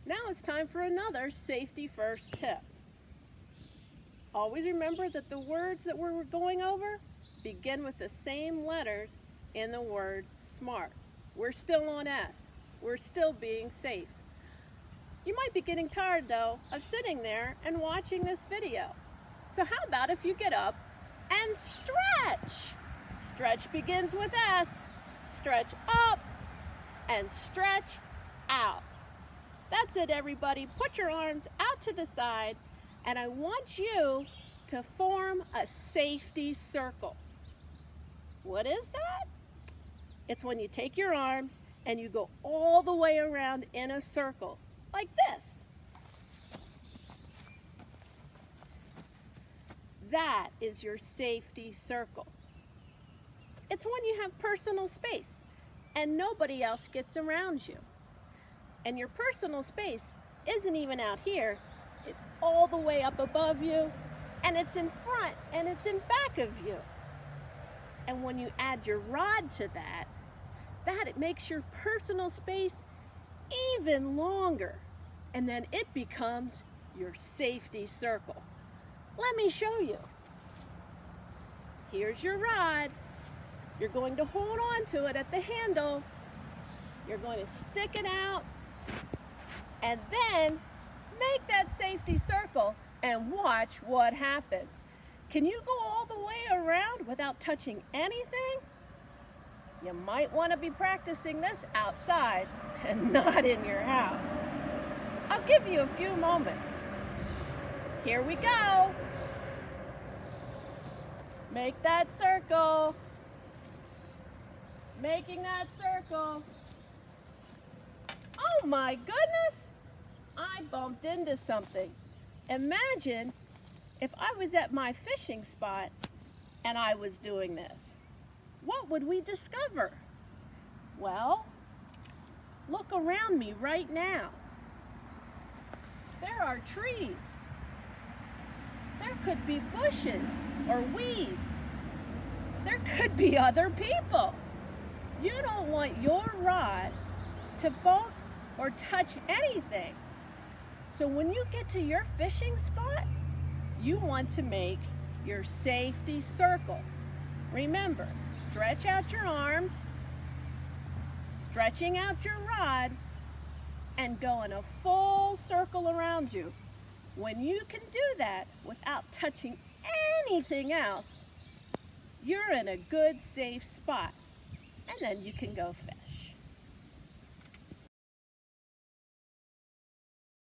Now it's time for another safety first tip. Always remember that the words that we're going over begin with the same letters in the word smart. We're still on S. We're still being safe. You might be getting tired though of sitting there and watching this video. So how about if you get up and stretch? Stretch begins with S. Stretch up and stretch out. That's it, everybody. Put your arms out to the side, and I want you to form a safety circle. What is that? It's when you take your arms and you go all the way around in a circle, like this. That is your safety circle. It's when you have personal space and nobody else gets around you. And your personal space isn't even out here. It's all the way up above you, and it's in front, and it's in back of you. And when you add your rod to that, it makes your personal space even longer. And then it becomes your safety circle. Let me show you. Here's your rod. You're going to hold on to it at the handle. You're going to stick it out and then make that safety circle and watch what happens. Can you go all the way around without touching anything? You might want to be practicing this outside and not in your house. I'll give you a few moments. Here we go. Make that circle. Making that circle. Oh my goodness, I bumped into something. Imagine if I was at my fishing spot and I was doing this. What would we discover? Well, look around me right now. There are trees. There could be bushes or weeds. There could be other people. You don't want your rod to bump or touch anything. So when you get to your fishing spot, you want to make your safety circle. Remember, stretch out your arms, stretching out your rod, and go in a full circle around you. When you can do that without touching anything else, you're in a good, safe spot. And then you can go fish.